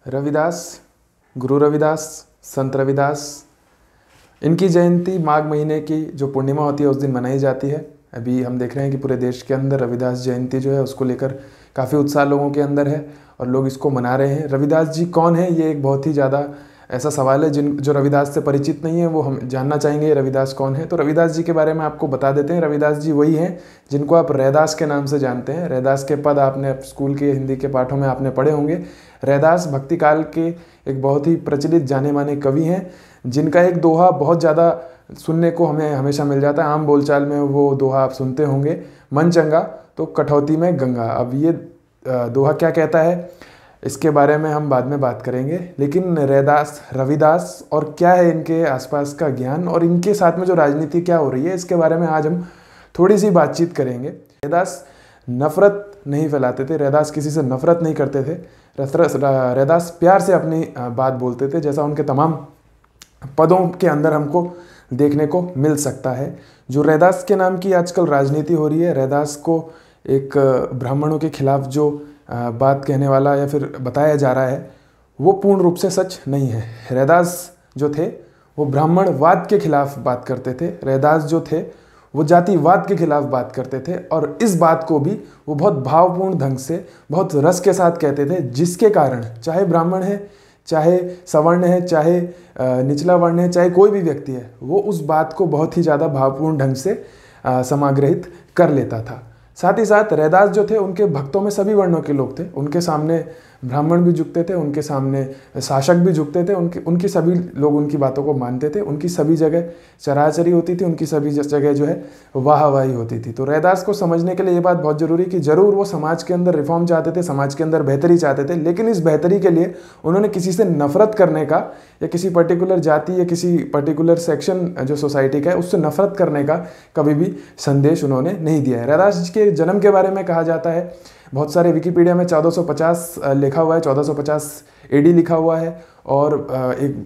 रविदास, गुरु रविदास, संत रविदास, इनकी जयंती माघ महीने की जो पूर्णिमा होती है उस दिन मनाई जाती है। अभी हम देख रहे हैं कि पूरे देश के अंदर रविदास जयंती जो है उसको लेकर काफ़ी उत्साह लोगों के अंदर है और लोग इसको मना रहे हैं। रविदास जी कौन है, ये एक बहुत ही ज़्यादा ऐसा सवाल है जो रविदास से परिचित नहीं है वो हम जानना चाहेंगे रविदास कौन है। तो रविदास जी के बारे में आपको बता देते हैं। रविदास जी वही हैं जिनको आप रैदास के नाम से जानते हैं। रैदास के पद आपने स्कूल के हिंदी के पाठों में आपने पढ़े होंगे। रैदास भक्ति काल के एक बहुत ही प्रचलित जाने माने कवि हैं जिनका एक दोहा बहुत ज़्यादा सुनने को हमें हमेशा मिल जाता है। आम बोलचाल में वो दोहा आप सुनते होंगे, मन चंगा तो कठौती में गंगा। अब ये दोहा क्या कहता है इसके बारे में हम बाद में बात करेंगे, लेकिन रविदास और क्या है इनके आसपास का ज्ञान और इनके साथ में जो राजनीति क्या हो रही है इसके बारे में आज हम थोड़ी सी बातचीत करेंगे। रैदास नफरत नहीं फैलाते थे, रैदास किसी से नफरत नहीं करते थे। रैदास प्यार से अपनी बात बोलते थे, जैसा उनके तमाम पदों के अंदर हमको देखने को मिल सकता है। जो रैदास के नाम की आजकल राजनीति हो रही है, रैदास को एक ब्राह्मणों के खिलाफ जो बात कहने वाला या फिर बताया जा रहा है वो पूर्ण रूप से सच नहीं है। रैदास जो थे वो ब्राह्मणवाद के खिलाफ बात करते थे। रैदास जो थे वो जातिवाद के खिलाफ बात करते थे और इस बात को भी वो बहुत भावपूर्ण ढंग से बहुत रस के साथ कहते थे, जिसके कारण चाहे ब्राह्मण है, चाहे सवर्ण है, चाहे निचला वर्ण है, चाहे कोई भी व्यक्ति है, वो उस बात को बहुत ही ज़्यादा भावपूर्ण ढंग से समाग्रहित कर लेता था। साथ ही साथ रैदास जो थे उनके भक्तों में सभी वर्णों के लोग थे। उनके सामने ब्राह्मण भी झुकते थे, उनके सामने शासक भी झुकते थे, उनकी सभी लोग उनकी बातों को मानते थे। उनकी सभी जगह चराचरी होती थी, उनकी सभी जगह जो है वाहवाही होती थी। तो रैदास को समझने के लिए ये बात बहुत ज़रूरी कि ज़रूर वो समाज के अंदर रिफॉर्म चाहते थे, समाज के अंदर बेहतरी चाहते थे, लेकिन इस बेहतरी के लिए उन्होंने किसी से नफरत करने का या किसी पर्टिकुलर जाति या किसी पर्टिकुलर सेक्शन जो सोसाइटी का है उससे नफरत करने का कभी भी संदेश उन्होंने नहीं दिया है। रैदास के जन्म के बारे में कहा जाता है, बहुत सारे विकिपीडिया में 1450 लिखा हुआ है, 1450 एडी लिखा हुआ है और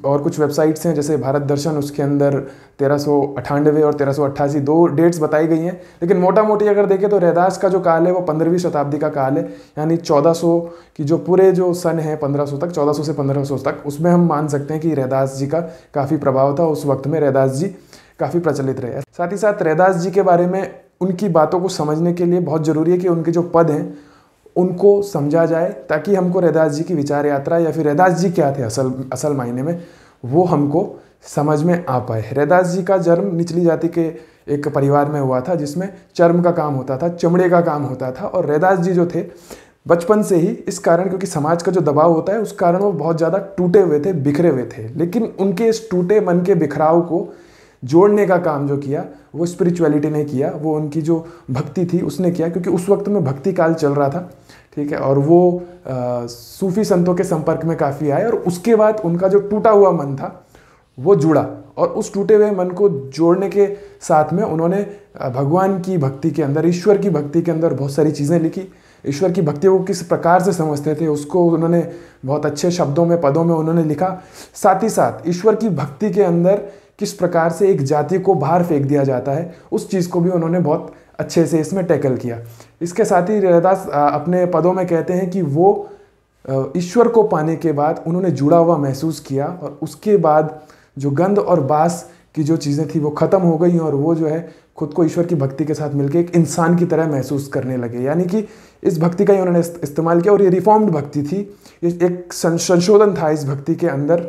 और कुछ वेबसाइट्स हैं जैसे भारत दर्शन, उसके अंदर 1398 और 1388 दो डेट्स बताई गई हैं। लेकिन मोटा मोटी अगर देखें तो रैदास का जो काल है वो 15वीं शताब्दी का काल है, यानी 1400 की जो पूरे जो सन है 1500 तक, 1400 से 1500 तक, उसमें हम मान सकते हैं कि रैदास जी का काफ़ी प्रभाव था। उस वक्त में रैदास जी काफ़ी प्रचलित रहे। साथ ही साथ रैदास जी के बारे में उनकी बातों को समझने के लिए बहुत ज़रूरी है कि उनके जो पद हैं उनको समझा जाए, ताकि हमको रैदास जी की विचार यात्रा या फिर रैदास जी क्या थे असल मायने में वो हमको समझ में आ पाए। रैदास जी का जन्म निचली जाति के एक परिवार में हुआ था जिसमें चर्म का काम होता था, चमड़े का काम होता था। और रैदास जी जो थे बचपन से ही इस कारण, क्योंकि समाज का जो दबाव होता है उस कारण वो बहुत ज़्यादा टूटे हुए थे, बिखरे हुए थे। लेकिन उनके इस टूटे मन के बिखराव को जोड़ने का काम जो किया वो स्पिरिचुअलिटी ने किया, वो उनकी जो भक्ति थी उसने किया, क्योंकि उस वक्त में भक्ति काल चल रहा था, ठीक है। और वो सूफी संतों के संपर्क में काफ़ी आए और उसके बाद उनका जो टूटा हुआ मन था वो जुड़ा और उस टूटे हुए मन को जोड़ने के साथ में उन्होंने भगवान की भक्ति के अंदर, ईश्वर की भक्ति के अंदर बहुत सारी चीज़ें लिखी। ईश्वर की भक्ति को किस प्रकार से समझते थे उसको उन्होंने बहुत अच्छे शब्दों में, पदों में उन्होंने लिखा। साथ ही साथ ईश्वर की भक्ति के अंदर किस प्रकार से एक जाति को बाहर फेंक दिया जाता है उस चीज़ को भी उन्होंने बहुत अच्छे से इसमें टैकल किया। इसके साथ ही रैदास अपने पदों में कहते हैं कि वो ईश्वर को पाने के बाद उन्होंने जुड़ा हुआ महसूस किया और उसके बाद जो गंध और बास की जो चीज़ें थी वो ख़त्म हो गई और वो जो है खुद को ईश्वर की भक्ति के साथ मिलकर एक इंसान की तरह महसूस करने लगे। यानी कि इस भक्ति का ही उन्होंने इस्तेमाल किया और ये रिफॉर्म्ड भक्ति थी, एक संशोधन था इस भक्ति के अंदर,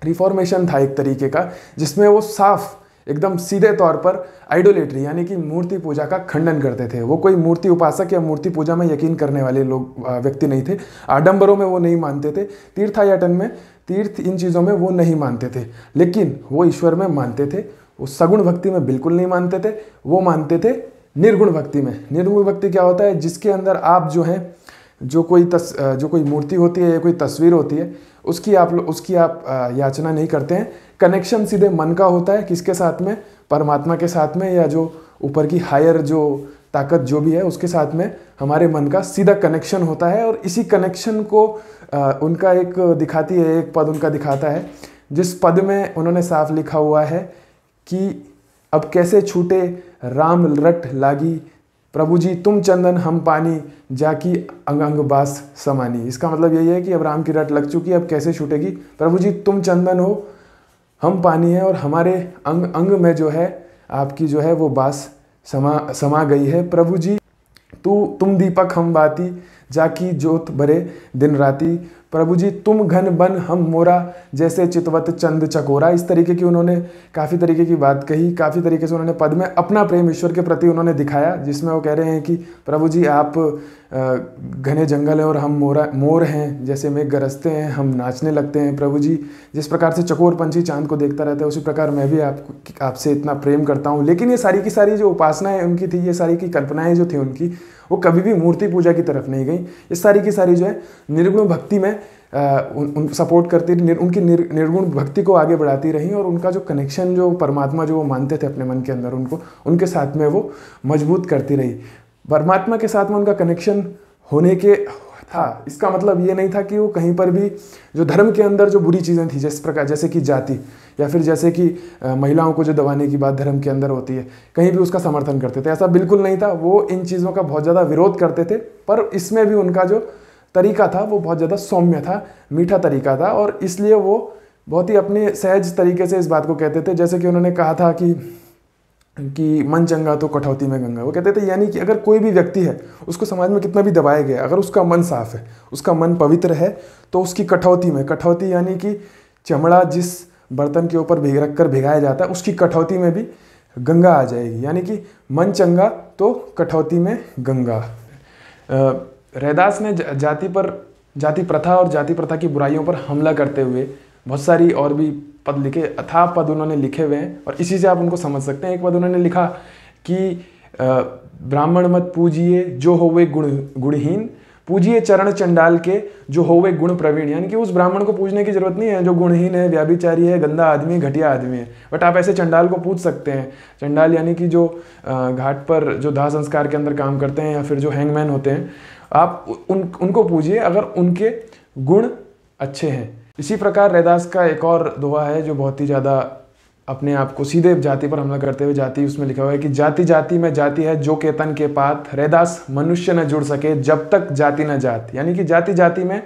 रिफॉर्मेशन था एक तरीके का, जिसमें वो साफ एकदम सीधे तौर पर आइडोलेट्री यानी कि मूर्ति पूजा का खंडन करते थे। वो कोई मूर्ति उपासक या मूर्ति पूजा में यकीन करने वाले लोग व्यक्ति नहीं थे। आडंबरों में वो नहीं मानते थे, तीर्थाटन में, तीर्थ इन चीज़ों में वो नहीं मानते थे, लेकिन वो ईश्वर में मानते थे। वो सगुण भक्ति में बिल्कुल नहीं मानते थे, वो मानते थे निर्गुण भक्ति में। निर्गुण भक्ति क्या होता है, जिसके अंदर आप जो है जो कोई मूर्ति होती है या कोई तस्वीर होती है उसकी आप याचना नहीं करते हैं। कनेक्शन सीधे मन का होता है, किसके साथ में, परमात्मा के साथ में, या जो ऊपर की हायर जो ताकत जो भी है उसके साथ में हमारे मन का सीधा कनेक्शन होता है। और इसी कनेक्शन को उनका एक दिखाती है, एक पद उनका दिखाता है जिस पद में उन्होंने साफ लिखा हुआ है कि अब कैसे छूटे राम रट लागी प्रभु जी तुम चंदन हम पानी, जाकी अंग अंग बास समानी। इसका मतलब यही है कि अब राम की रट लग चुकी है, अब कैसे छूटेगी। प्रभु जी तुम चंदन हो, हम पानी है, और हमारे अंग अंग में जो है आपकी जो है वो बास समा गई है। प्रभु जी तुम दीपक हम बाती, जाकी जोत बरे दिन राती। प्रभु जी तुम घन बन हम मोरा, जैसे चितवत चंद चकोरा। इस तरीके की उन्होंने काफ़ी तरीके की बात कही, काफ़ी तरीके से उन्होंने पद में अपना प्रेम ईश्वर के प्रति उन्होंने दिखाया, जिसमें वो कह रहे हैं कि प्रभु जी आप घने जंगल हैं और हम मोर हैं, जैसे मेघ गरजते हैं हम नाचने लगते हैं। प्रभु जी जिस प्रकार से चकोर पंछी चांद को देखता रहता है, उसी प्रकार मैं भी आपसे इतना प्रेम करता हूँ। लेकिन ये सारी की सारी जो उपासनाएं उनकी थी, ये सारी की कल्पनाएं जो थी उनकी, वो कभी भी मूर्ति पूजा की तरफ नहीं गई। ये सारी की सारी जो है निर्गुण भक्ति में उन सपोर्ट करती रही, उनकी निर्गुण भक्ति को आगे बढ़ाती रही, और उनका जो कनेक्शन जो परमात्मा जो वो मानते थे अपने मन के अंदर, उनके साथ में वो मजबूत करती रही। परमात्मा के साथ में उनका कनेक्शन होने के था, इसका मतलब ये नहीं था कि वो कहीं पर भी जो धर्म के अंदर जो बुरी चीज़ें थी, जिस प्रकार जैसे कि जाति, या फिर जैसे कि महिलाओं को जो दबाने की बात धर्म के अंदर होती है, कहीं भी उसका समर्थन करते थे। ऐसा बिल्कुल नहीं था। वो इन चीज़ों का बहुत ज़्यादा विरोध करते थे, पर इसमें भी उनका जो तरीका था वो बहुत ज़्यादा सौम्य था, मीठा तरीका था, और इसलिए वो बहुत ही अपने सहज तरीके से इस बात को कहते थे। जैसे कि उन्होंने कहा था कि मन चंगा तो कठौती में गंगा। वो कहते थे यानी कि अगर कोई भी व्यक्ति है, उसको समाज में कितना भी दबाया गया, अगर उसका मन साफ है, उसका मन पवित्र है, तो उसकी कठौती यानी कि चमड़ा जिस बर्तन के ऊपर रख कर भिगाया जाता है, उसकी कठौती में भी गंगा आ जाएगी। यानी कि मन चंगा तो कठौती में गंगा। रैदास ने जाति प्रथा और जाति प्रथा की बुराइयों पर हमला करते हुए बहुत सारी और भी पद लिखे, अथाह पद उन्होंने लिखे हुए हैं, और इसी से आप उनको समझ सकते हैं। एक पद उन्होंने लिखा कि ब्राह्मण मत पूजिए जो होवे गुणहीन, पूजिए चरण चंडाल के जो होवे गुण प्रवीण। यानी कि उस ब्राह्मण को पूजने की जरूरत नहीं है जो गुणहीन है, व्याभिचारी है, गंदा आदमी, घटिया आदमी है, बट आप ऐसे चंडाल को पूज सकते हैं। चंडाल यानी कि जो घाट पर जो दाह संस्कार के अंदर काम करते हैं, या फिर जो हैंगमैन होते हैं, आप उनको पूजिए अगर उनके गुण अच्छे हैं। इसी प्रकार रैदास का एक और दोहा है जो बहुत ही ज़्यादा अपने आप को सीधे जाति पर हमला करते हुए, जाति उसमें लिखा हुआ है कि जाति जाति में जाति है जो के तन के पात, रैदास मनुष्य न जुड़ सके जब तक जाति न जात। यानी कि जाति जाति में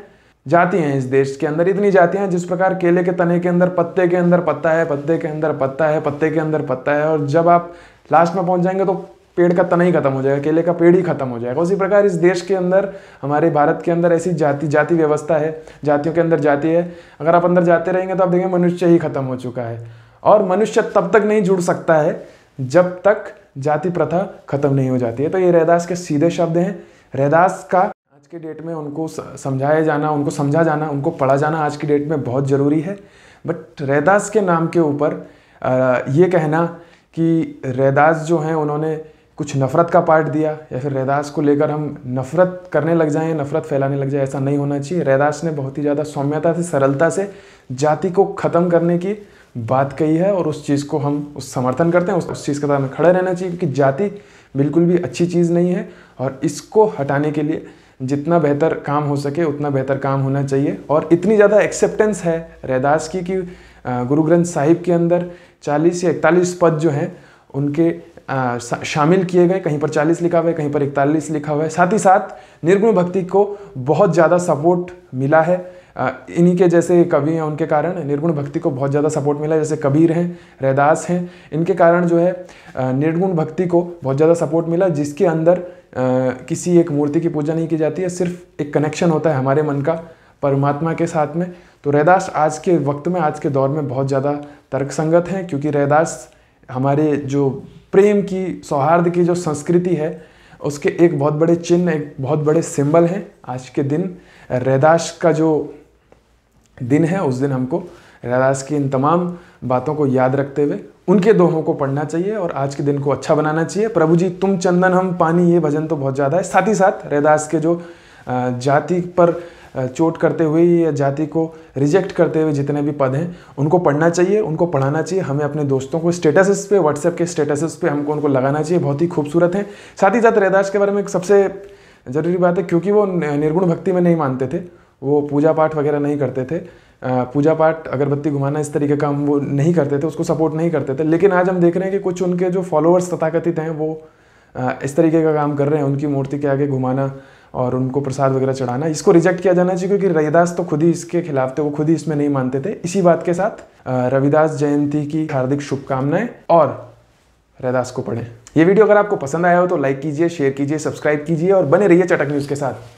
जाति हैं। इस देश के अंदर इतनी जातियां हैं, जिस प्रकार केले के तने के अंदर पत्ते के अंदर पत्ता है, पत्ते के अंदर पत्ता है, पत्ते के अंदर पत्ता है, और जब आप लास्ट में पहुंच जाएंगे तो पेड़ का तना ही खत्म हो जाएगा, केले का पेड़ ही खत्म हो जाएगा। उसी प्रकार इस देश के अंदर, हमारे भारत के अंदर ऐसी जाति व्यवस्था है, जातियों के अंदर जाति है। अगर आप अंदर जाते रहेंगे तो आप देखेंगे मनुष्य ही खत्म हो चुका है, और मनुष्य तब तक नहीं जुड़ सकता है जब तक जाति प्रथा खत्म नहीं हो जाती है। तो ये रैदास के सीधे शब्द हैं। रैदास का आज के डेट में उनको समझाया जाना, उनको समझा जाना, उनको पढ़ा जाना आज की डेट में बहुत ज़रूरी है। बट रैदास के नाम के ऊपर ये कहना कि रैदास जो हैं उन्होंने कुछ नफ़रत का पाठ दिया, या फिर रैदास को लेकर हम नफ़रत करने लग जाएं, नफ़रत फैलाने लग जाए, ऐसा नहीं होना चाहिए। रैदास ने बहुत ही ज़्यादा सौम्यता से, सरलता से जाति को ख़त्म करने की बात कही है, और उस चीज़ को हम उस समर्थन करते हैं। उस चीज़ के साथ में खड़े रहना चाहिए, क्योंकि जाति बिल्कुल भी अच्छी चीज़ नहीं है, और इसको हटाने के लिए जितना बेहतर काम हो सके उतना बेहतर काम होना चाहिए। और इतनी ज़्यादा एक्सेप्टेंस है रैदास की कि गुरु ग्रंथ साहिब के अंदर 40 या 41 पद जो हैं उनके शामिल किए गए। कहीं पर 40 लिखा हुआ है, कहीं पर 41 लिखा हुआ है। साथ ही साथ निर्गुण भक्ति को बहुत ज़्यादा सपोर्ट मिला है। इन्हीं के जैसे कवि हैं उनके कारण निर्गुण भक्ति को बहुत ज़्यादा सपोर्ट मिला है। जैसे कबीर हैं, रैदास हैं, इनके कारण जो है निर्गुण भक्ति को बहुत ज़्यादा सपोर्ट मिला, जिसके अंदर किसी एक मूर्ति की पूजा नहीं की जाती है, सिर्फ एक कनेक्शन होता है हमारे मन का परमात्मा के साथ में। तो रैदास आज के वक्त में, आज के दौर में बहुत ज़्यादा तर्कसंगत हैं, क्योंकि रैदास हमारे जो प्रेम की, सौहार्द की जो संस्कृति है उसके एक बहुत बड़े चिन्ह, एक बहुत बड़े सिंबल हैं। आज के दिन रैदास का जो दिन है, उस दिन हमको रैदास की इन तमाम बातों को याद रखते हुए उनके दोहों को पढ़ना चाहिए और आज के दिन को अच्छा बनाना चाहिए। प्रभु जी तुम चंदन हम पानी, ये भजन तो बहुत ज़्यादा है। साथ ही साथ रैदास के जो जाति पर चोट करते हुए या जाति को रिजेक्ट करते हुए जितने भी पद हैं उनको पढ़ना चाहिए, उनको पढ़ाना चाहिए। हमें अपने दोस्तों को स्टेटसेस पे, व्हाट्सएप के स्टेटसेस पे हमको उनको लगाना चाहिए, बहुत ही खूबसूरत हैं। साथ ही साथ रैदास के बारे में एक सबसे ज़रूरी बात है, क्योंकि वो निर्गुण भक्ति में नहीं मानते थे, वो पूजा पाठ वगैरह नहीं करते थे। पूजा पाठ, अगरबत्ती घुमाना, इस तरीके का हम वो नहीं करते थे, उसको सपोर्ट नहीं करते थे। लेकिन आज हम देख रहे हैं कि कुछ उनके जो फॉलोअर्स तथाकथित हैं वो इस तरीके का काम कर रहे हैं, उनकी मूर्ति के आगे घुमाना और उनको प्रसाद वगैरह चढ़ाना, इसको रिजेक्ट किया जाना चाहिए, क्योंकि रविदास तो खुद ही इसके खिलाफ थे, वो खुद ही इसमें नहीं मानते थे। इसी बात के साथ रविदास जयंती की हार्दिक शुभकामनाएं और रविदास को पढ़ें। ये वीडियो अगर आपको पसंद आया हो तो लाइक कीजिए, शेयर कीजिए, सब्सक्राइब कीजिए और बने रहिए चटक न्यूज़ के साथ।